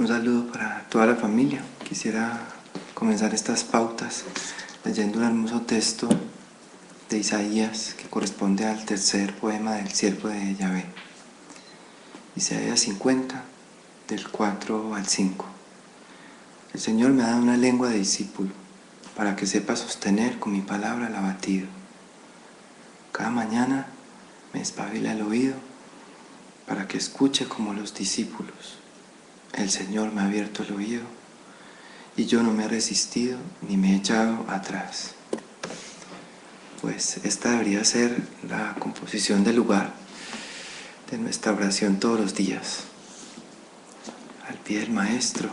Un saludo para toda la familia. Quisiera comenzar estas pautas leyendo un hermoso texto de Isaías que corresponde al tercer poema del siervo de Yahvé. Isaías 50, del 4 al 5. El Señor me ha dado una lengua de discípulo para que sepa sostener con mi palabra el abatido. Cada mañana me espabila el oído para que escuche como los discípulos. El Señor me ha abierto el oído y yo no me he resistido ni me he echado atrás. Pues esta debería ser la composición del lugar de nuestra oración todos los días. Al pie del Maestro,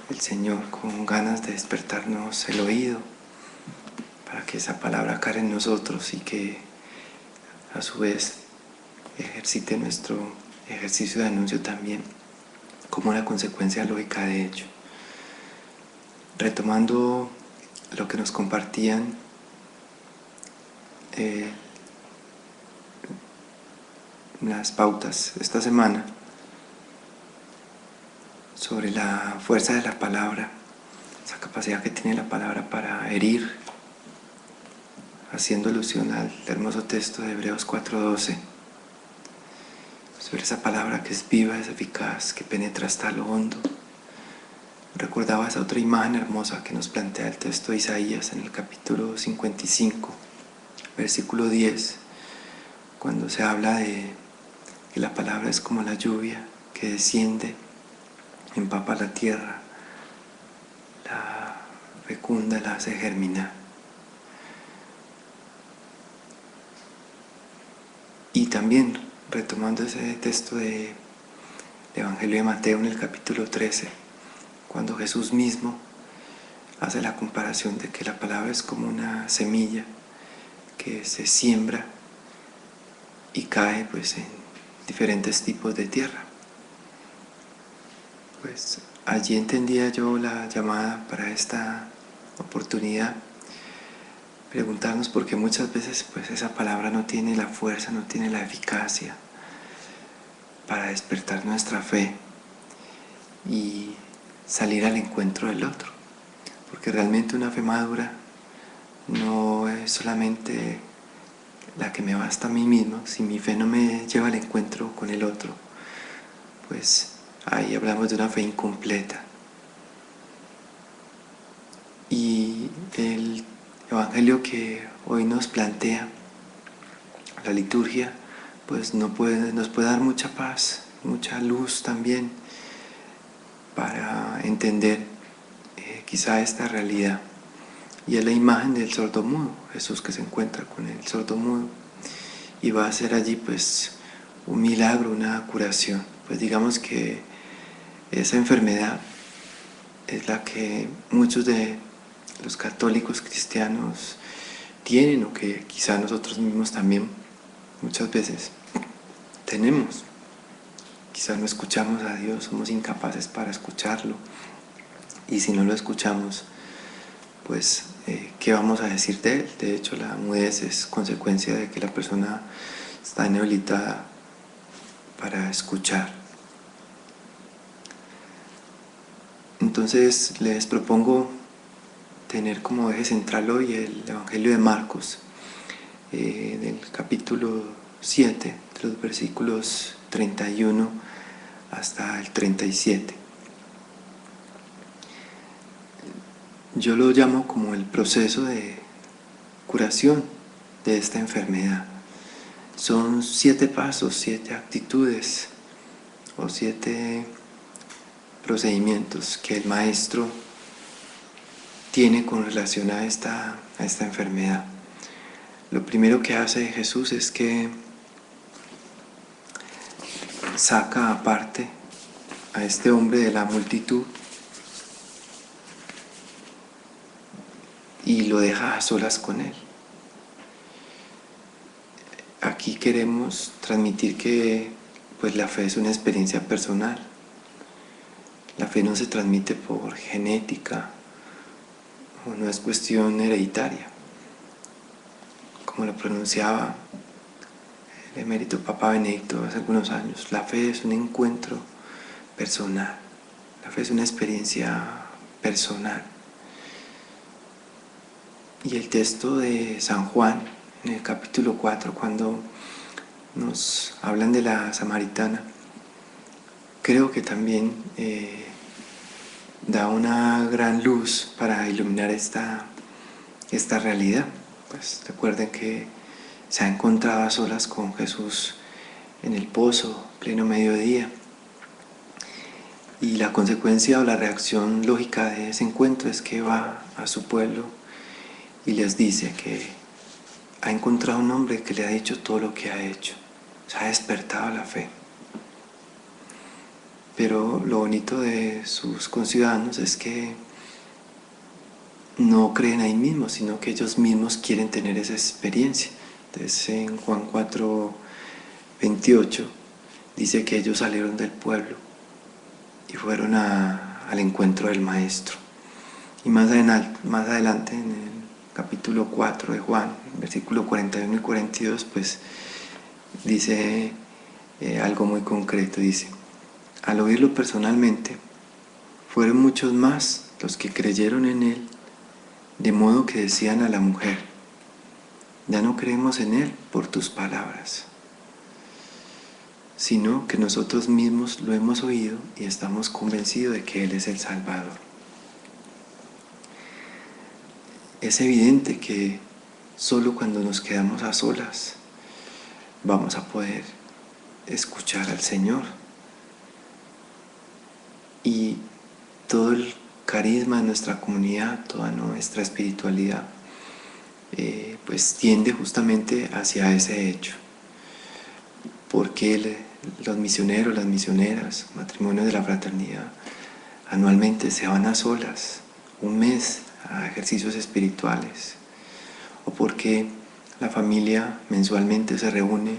el Señor con ganas de despertarnos el oído para que esa palabra caiga en nosotros y que a su vez ejercite nuestro ejercicio de anuncio también como una consecuencia lógica de ello. Retomando lo que nos compartían las pautas esta semana sobre la fuerza de la palabra, esa capacidad que tiene la palabra para herir, haciendo alusión al hermoso texto de Hebreos 4:12, sobre esa palabra que es viva, es eficaz, que penetra hasta lo hondo. Recordaba esa otra imagen hermosa que nos plantea el texto de Isaías en el capítulo 55, versículo 10, cuando se habla de que la palabra es como la lluvia que desciende, empapa la tierra, la fecunda, la hace germinar. Y también retomando ese texto del Evangelio de Mateo en el capítulo 13, cuando Jesús mismo hace la comparación de que la palabra es como una semilla que se siembra y cae pues en diferentes tipos de tierra. Pues allí entendía yo la llamada para esta oportunidad, preguntarnos por qué muchas veces pues esa palabra no tiene la fuerza, no tiene la eficacia para despertar nuestra fe y salir al encuentro del otro, porque realmente una fe madura no es solamente la que me basta a mí mismo. Si mi fe no me lleva al encuentro con el otro, pues ahí hablamos de una fe incompleta. Y el Evangelio que hoy nos plantea la liturgia, pues nos puede dar mucha paz, mucha luz también para entender quizá esta realidad. Y es la imagen del sordomudo, Jesús que se encuentra con el sordomudo y va a hacer allí pues un milagro, una curación. Pues digamos que esa enfermedad es la que muchos de los católicos cristianos tienen, o que quizá nosotros mismos también muchas veces tenemos. Quizá no escuchamos a Dios, somos incapaces para escucharlo, y si no lo escuchamos, pues ¿qué vamos a decir de él? De hecho, la mudez es consecuencia de que la persona está inhabilitada para escuchar. Entonces les propongo tener como eje central hoy el Evangelio de Marcos, del capítulo 7, de los versículos 31 hasta el 37. Yo lo llamo como el proceso de curación de esta enfermedad. Son 7 pasos, 7 actitudes o 7 procedimientos que el Maestro tiene con relación a esta enfermedad. Lo primero que hace Jesús es que saca aparte a este hombre de la multitud y lo deja a solas con él. Aquí queremos transmitir que pues la fe es una experiencia personal. La fe no se transmite por genética o no es cuestión hereditaria. Como lo pronunciaba el emérito Papa Benedicto hace algunos años, la fe es un encuentro personal. fe es una experiencia personal. Y el texto de San Juan, en el capítulo 4, cuando nos hablan de la samaritana, creo que también da una gran luz para iluminar esta realidad. Pues recuerden que se ha encontrado a solas con Jesús en el pozo, pleno mediodía. Y la consecuencia o la reacción lógica de ese encuentro es que va a su pueblo y les dice que ha encontrado un hombre que le ha dicho todo lo que ha hecho. Se ha despertado la fe. Pero lo bonito de sus conciudadanos es que no creen ahí mismo, sino que ellos mismos quieren tener esa experiencia. Entonces en Juan 4:28 dice que ellos salieron del pueblo y fueron al encuentro del Maestro. Y más adelante en el capítulo 4 de Juan, versículo 41 y 42, pues dice algo muy concreto. Dice: al oírlo personalmente, fueron muchos más los que creyeron en él, de modo que decían a la mujer: ya no creemos en él por tus palabras, sino que nosotros mismos lo hemos oído y estamos convencidos de que él es el Salvador. Es evidente que solo cuando nos quedamos a solas vamos a poder escuchar al Señor. Y todo el carisma de nuestra comunidad, toda nuestra espiritualidad, pues tiende justamente hacia ese hecho. Porque los misioneros, las misioneras, matrimonios de la fraternidad, anualmente se van a solas, un mes, a ejercicios espirituales, o porque la familia mensualmente se reúne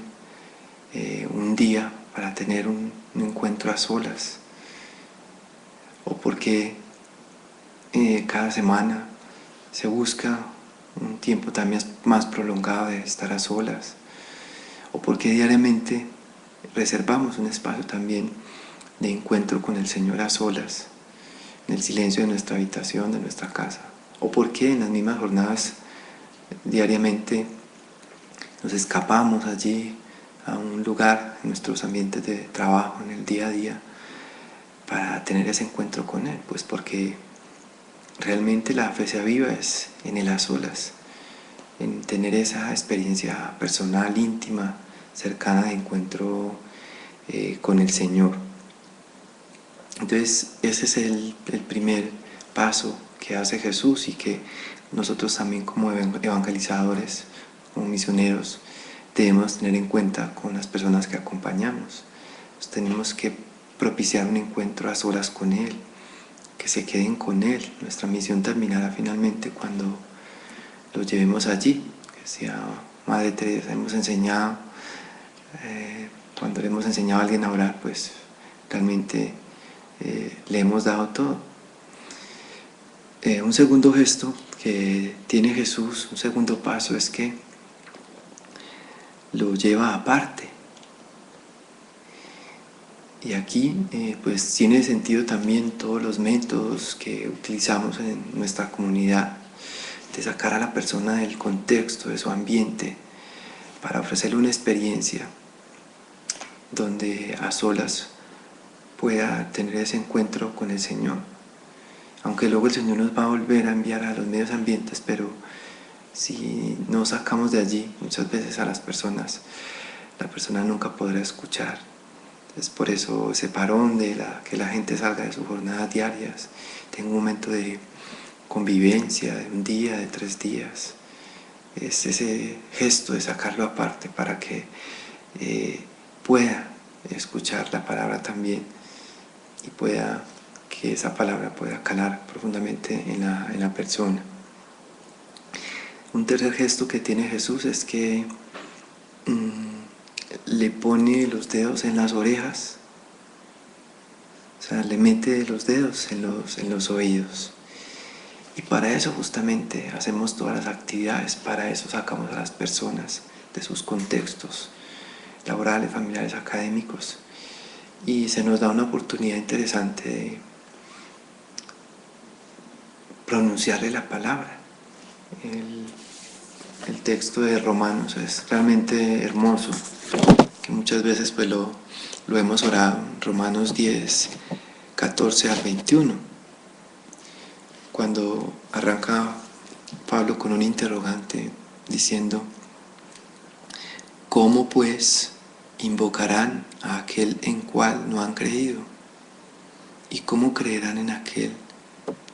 un día para tener un encuentro a solas, o porque cada semana se busca un tiempo también más prolongado de estar a solas, o porque diariamente reservamos un espacio también de encuentro con el Señor a solas, en el silencio de nuestra habitación, de nuestra casa, o porque en las mismas jornadas diariamente nos escapamos allí a un lugar en nuestros ambientes de trabajo, en el día a día, para tener ese encuentro con Él. Pues porque realmente la fe se aviva es en el a solas, en tener esa experiencia personal, íntima, cercana de encuentro con el Señor. Entonces ese es el primer paso que hace Jesús y que nosotros también como evangelizadores, como misioneros, debemos tener en cuenta con las personas que acompañamos. Pues tenemos que propiciar un encuentro a solas con Él, que se queden con Él. Nuestra misión terminará finalmente cuando los llevemos allí. Que sea Madre Teresa, hemos enseñado, cuando le hemos enseñado a alguien a orar, pues realmente le hemos dado todo. Un segundo gesto que tiene Jesús, un segundo paso, es que lo lleva aparte. Y aquí pues tiene sentido también todos los métodos que utilizamos en nuestra comunidad, de sacar a la persona del contexto, de su ambiente, para ofrecerle una experiencia donde a solas pueda tener ese encuentro con el Señor. Aunque luego el Señor nos va a volver a enviar a los medios ambientes, pero si no sacamos de allí muchas veces a las personas, la persona nunca podrá escuchar. Entonces por eso ese parón de que la gente salga de sus jornadas diarias, tenga un momento de convivencia de un día, de 3 días, es ese gesto de sacarlo aparte para que pueda escuchar la palabra también y pueda que esa palabra pueda calar profundamente en la persona. Un tercer gesto que tiene Jesús es que le pone los dedos en las orejas, o sea, le mete los dedos en los oídos. Y para eso justamente hacemos todas las actividades, para eso sacamos a las personas de sus contextos laborales, familiares, académicos, y se nos da una oportunidad interesante pronunciarle la palabra. El texto de Romanos es realmente hermoso, que muchas veces pues lo hemos orado. Romanos 10, 14 al 21, cuando arranca Pablo con un interrogante diciendo: ¿cómo pues invocarán a aquel en cual no han creído? ¿Y cómo creerán en aquel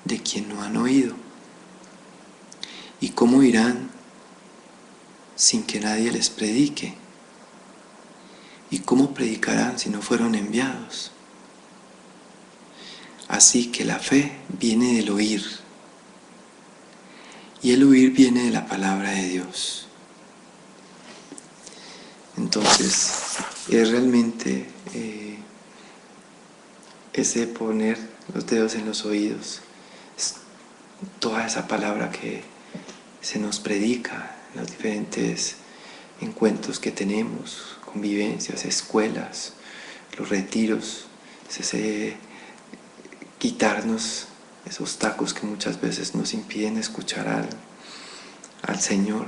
de quien no han oído? ¿Y cómo irán sin que nadie les predique? ¿Y cómo predicarán si no fueron enviados? Así que la fe viene del oír, y el oír viene de la palabra de Dios. Entonces, es realmente ese poner los dedos en los oídos, es toda esa palabra que se nos predica en los diferentes encuentros que tenemos, convivencias, escuelas, los retiros, es ese quitarnos esos tacos que muchas veces nos impiden escuchar al Señor.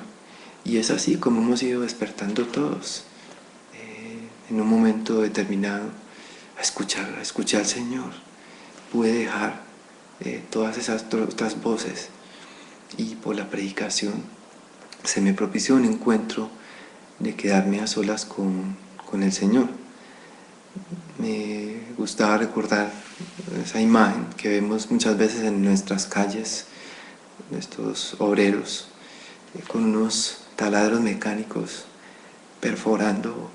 Y es así como hemos ido despertando todos, en un momento determinado, a escuchar al Señor. Pude dejar todas esas otras voces, y por la predicación se me propició un encuentro de quedarme a solas con el Señor. Me gustaba recordar esa imagen que vemos muchas veces en nuestras calles, nuestros obreros con unos taladros mecánicos perforando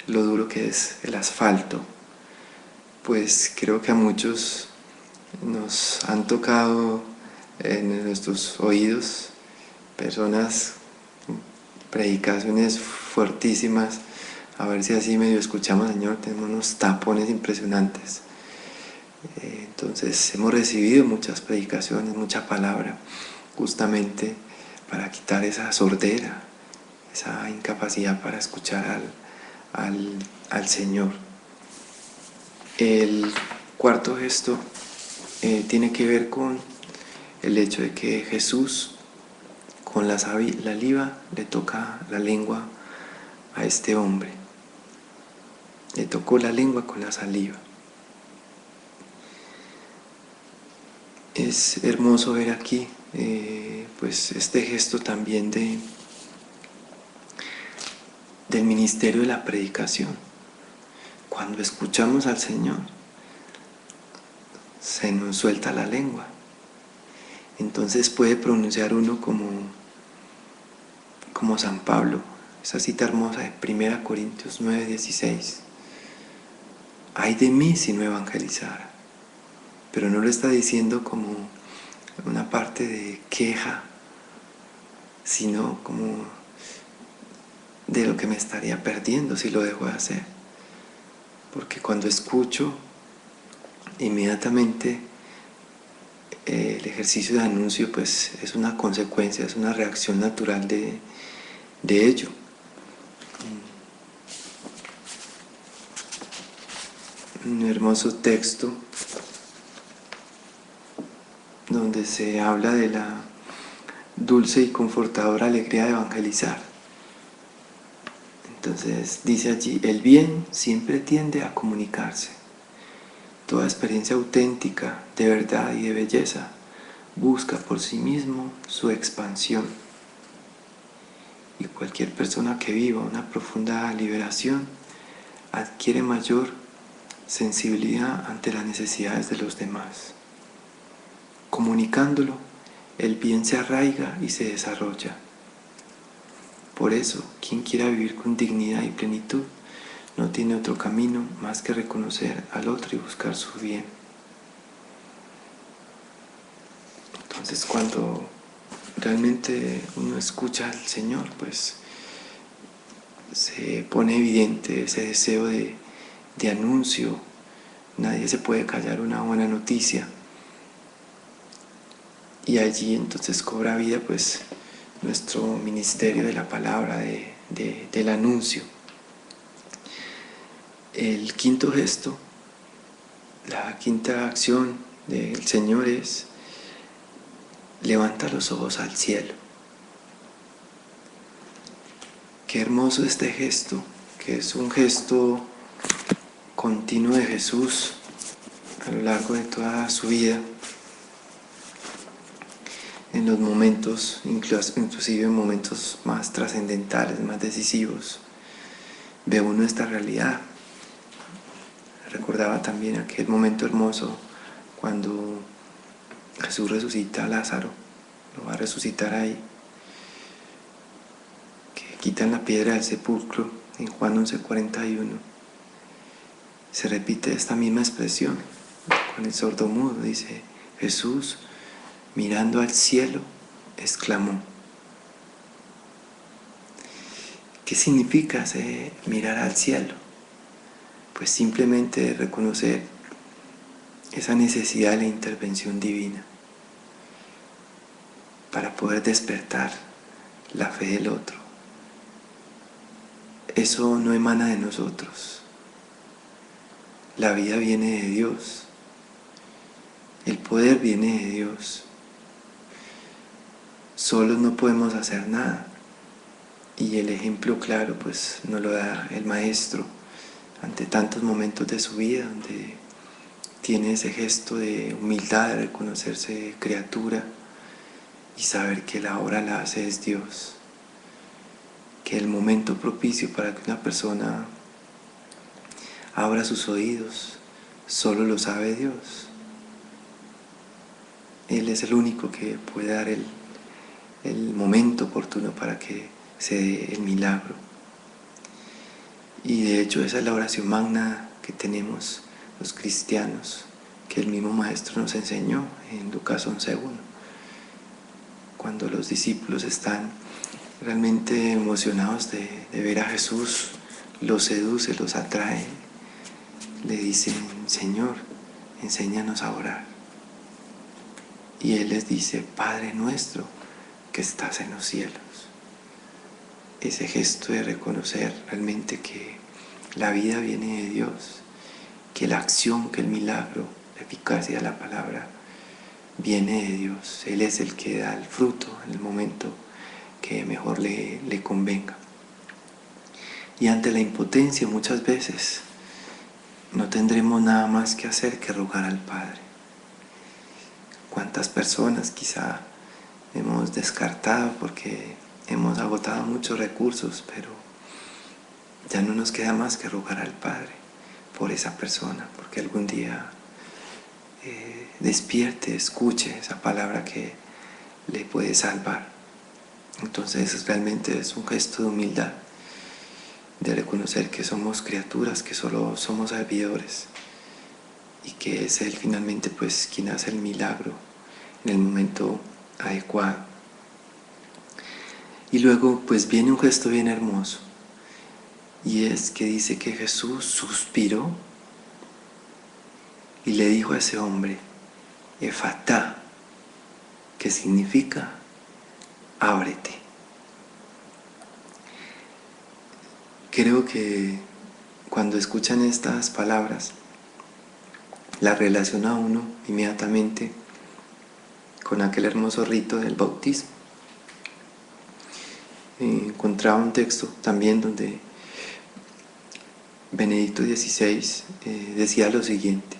lo duro que es el asfalto. Pues creo que a muchos nos han tocado en nuestros oídos personas, predicaciones fuertísimas, a ver si así medio escuchamos: Señor, tenemos unos tapones impresionantes. Entonces hemos recibido muchas predicaciones, mucha palabra, justamente para quitar esa sordera, esa incapacidad para escuchar al Señor. El cuarto gesto tiene que ver con el hecho de que Jesús, con la saliva, le toca la lengua a este hombre. Le tocó la lengua con la saliva. Es hermoso ver aquí pues este gesto también del ministerio de la predicación. Cuando escuchamos al Señor, se nos suelta la lengua. Entonces puede pronunciar uno como San Pablo, esa cita hermosa de 1 Corintios 9:16. Ay de mí si no evangelizara. Pero no lo está diciendo como una parte de queja, sino como de lo que me estaría perdiendo si lo dejo de hacer. Porque cuando escucho, inmediatamente el ejercicio de anuncio pues es una consecuencia, es una reacción natural de ello. Un hermoso texto donde se habla de la dulce y confortadora alegría de evangelizar. Entonces dice allí: el bien siempre tiende a comunicarse. Toda experiencia auténtica, de verdad y de belleza, busca por sí mismo su expansión. Y cualquier persona que viva una profunda liberación adquiere mayor sensibilidad ante las necesidades de los demás. Comunicándolo, el bien se arraiga y se desarrolla. Por eso, quien quiera vivir con dignidad y plenitud no tiene otro camino más que reconocer al otro y buscar su bien. Entonces, cuando realmente uno escucha al Señor, pues se pone evidente ese deseo de anuncio. Nadie se puede callar una buena noticia. Y allí entonces cobra vida pues nuestro ministerio de la palabra, del anuncio. El quinto gesto, la quinta acción del Señor es levanta los ojos al cielo. Qué hermoso este gesto, que es un gesto continuo de Jesús a lo largo de toda su vida, en los momentos, inclusive en momentos más trascendentales, más decisivos, ve uno esta realidad. Recordaba también aquel momento hermoso cuando Jesús resucita a Lázaro, lo va a resucitar ahí, que quitan la piedra del sepulcro en Juan 11:41. Se repite esta misma expresión con el sordomudo, dice: Jesús, mirando al cielo, exclamó. ¿Qué significa mirar al cielo? Pues simplemente reconocer esa necesidad de la intervención divina para poder despertar la fe del otro. Eso no emana de nosotros. La vida viene de Dios. El poder viene de Dios. Solos no podemos hacer nada. Y el ejemplo claro pues nos lo da el Maestro ante tantos momentos de su vida donde tiene ese gesto de humildad, de reconocerse criatura y saber que la obra la hace es Dios, que el momento propicio para que una persona abra sus oídos solo lo sabe Dios. Él es el único que puede dar el momento oportuno para que se dé el milagro. Y de hecho esa es la oración magna que tenemos los cristianos, que el mismo Maestro nos enseñó en Lucas 11:1. Cuando los discípulos están realmente emocionados de ver a Jesús, los seduce, los atrae, le dicen: Señor, enséñanos a orar. Y Él les dice: Padre nuestro que estás en los cielos. Ese gesto de reconocer realmente que la vida viene de Dios, que la acción, que el milagro, la eficacia de la palabra viene de Dios. Él es el que da el fruto en el momento que mejor le convenga. Y ante la impotencia muchas veces no tendremos nada más que hacer que rogar al Padre. ¿Cuántas personas quizá hemos descartado porque hemos agotado muchos recursos, pero ya no nos queda más que rogar al Padre por esa persona, porque algún día despierte, escuche esa palabra que le puede salvar? Entonces realmente es un gesto de humildad, de reconocer que somos criaturas, que solo somos servidores y que es Él finalmente pues quien hace el milagro en el momento adecuado. Y luego pues viene un gesto bien hermoso, y es que dice que Jesús suspiró y le dijo a ese hombre: Efatá, que significa ábrete. Creo que cuando escuchan estas palabras, la relaciona uno inmediatamente con aquel hermoso rito del bautismo. Encontraba un texto también donde Benedicto XVI decía lo siguiente: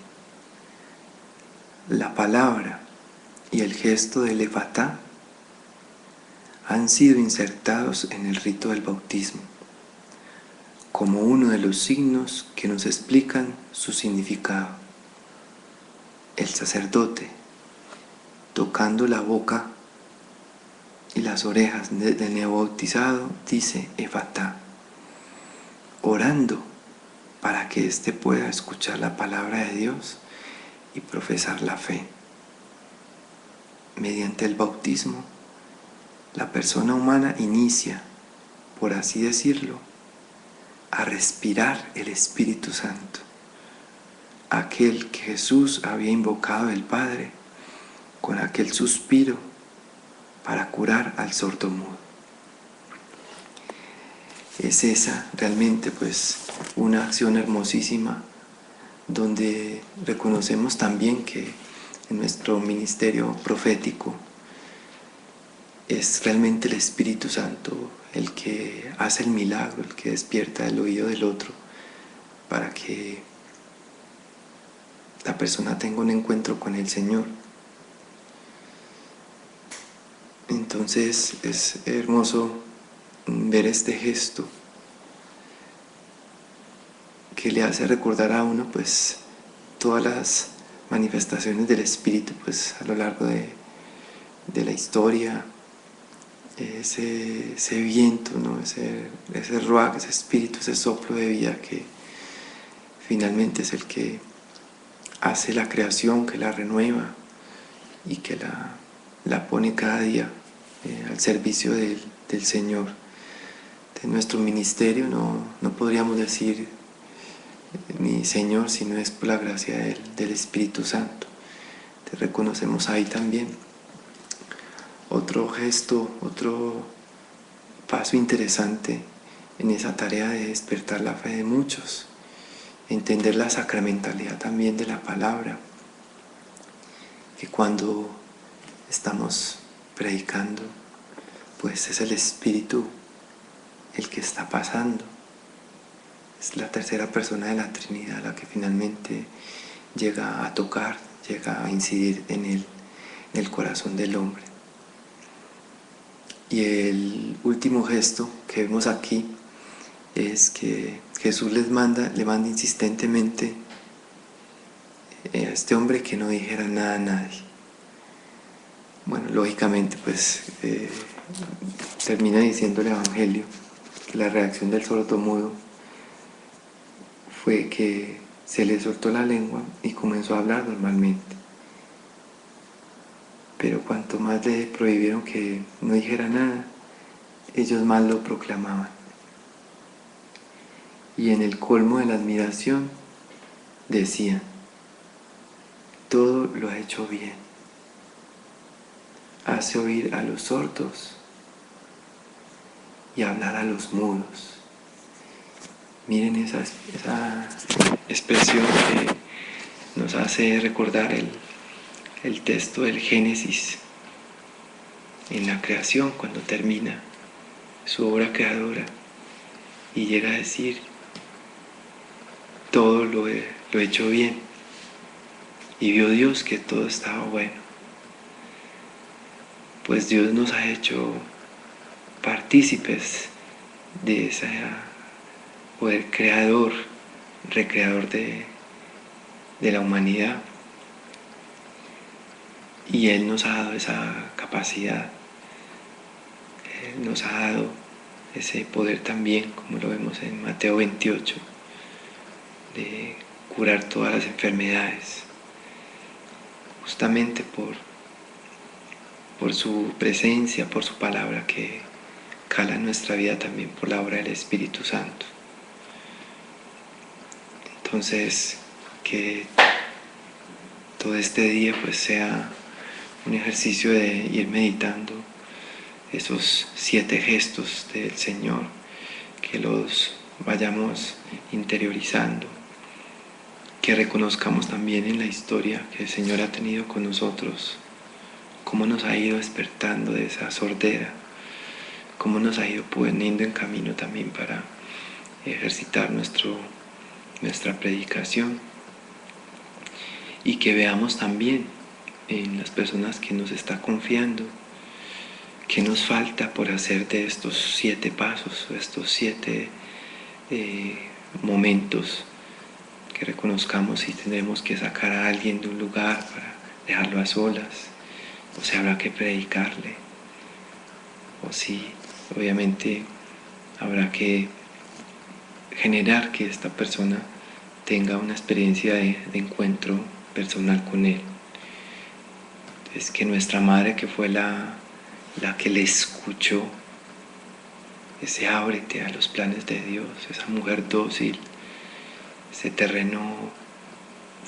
la palabra y el gesto del efatá han sido insertados en el rito del bautismo como uno de los signos que nos explican su significado. El sacerdote, tocando la boca y las orejas del neobautizado, dice efatá, orando para que éste pueda escuchar la palabra de Dios y profesar la fe. Mediante el bautismo, la persona humana inicia, por así decirlo, a respirar el Espíritu Santo, aquel que Jesús había invocado del Padre con aquel suspiro para curar al sordomudo. Es esa realmente pues una acción hermosísima donde reconocemos también que en nuestro ministerio profético es realmente el Espíritu Santo el que hace el milagro, el que despierta el oído del otro para que la persona tenga un encuentro con el Señor. Entonces es hermoso ver este gesto que le hace recordar a uno pues todas las manifestaciones del Espíritu pues a lo largo de la historia, ese viento, ¿no? ese ruach, ese espíritu, ese soplo de vida que finalmente es el que hace la creación, que la renueva y que la pone cada día al servicio del Señor. De nuestro ministerio no podríamos decir ni Señor si no es por la gracia del Espíritu Santo. Te reconocemos ahí también. Otro gesto, otro paso interesante en esa tarea de despertar la fe de muchos, entender la sacramentalidad también de la palabra, que cuando estamos predicando, pues es el Espíritu el que está pasando, es la tercera persona de la Trinidad la que finalmente llega a tocar, llega a incidir en el corazón del hombre. Y el último gesto que vemos aquí es que Jesús le manda insistentemente a este hombre que no dijera nada a nadie. Bueno, lógicamente pues termina diciendo el Evangelio que la reacción del sordomudo fue que se le soltó la lengua y comenzó a hablar normalmente. Pero cuanto más le prohibieron que no dijera nada, ellos más lo proclamaban. Y en el colmo de la admiración decían: todo lo ha hecho bien. Hace oír a los sordos y hablar a los mudos. Miren esa expresión que nos hace recordar el texto del Génesis en la creación, cuando termina su obra creadora y llega a decir: todo lo he hecho bien, y vio Dios que todo estaba bueno. Pues Dios nos ha hecho partícipes de ese poder creador, recreador de la humanidad, y Él nos ha dado esa capacidad, Él nos ha dado ese poder también, como lo vemos en Mateo 28, de curar todas las enfermedades, justamente por su presencia, por su palabra que cala en nuestra vida también por la obra del Espíritu Santo. Entonces, que todo este día pues sea un ejercicio de ir meditando esos 7 gestos del Señor, que los vayamos interiorizando, que reconozcamos también en la historia que el Señor ha tenido con nosotros, cómo nos ha ido despertando de esa sordera, cómo nos ha ido poniendo en camino también para ejercitar nuestra predicación, y que veamos también en las personas que nos está confiando qué nos falta por hacer de estos 7 pasos, estos 7 momentos, que reconozcamos si tendremos que sacar a alguien de un lugar para dejarlo a solas, o si habrá que predicarle, o si obviamente habrá que generar que esta persona tenga una experiencia de encuentro personal con Él. Entonces, que nuestra madre, que fue la que le escuchó, ese ábrete a los planes de Dios, esa mujer dócil, ese terreno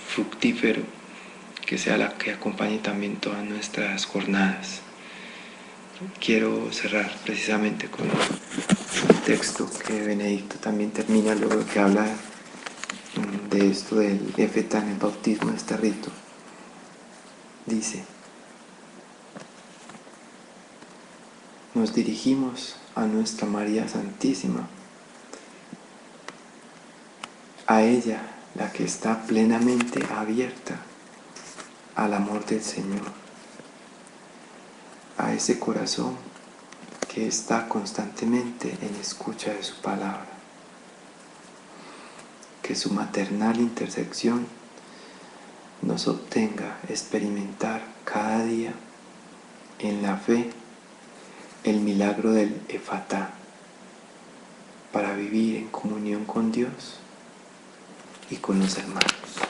fructífero, que sea la que acompañe también todas nuestras jornadas. Quiero cerrar precisamente con un texto que Benedicto también termina luego que habla de esto del Éfeta en el bautismo, de este rito. Dice: nos dirigimos a nuestra María Santísima, a ella, la que está plenamente abierta al amor del Señor, a ese corazón que está constantemente en escucha de su palabra. Que su maternal intercesión nos obtenga experimentar cada día en la fe el milagro del Efatá, para vivir en comunión con Dios y con los hermanos.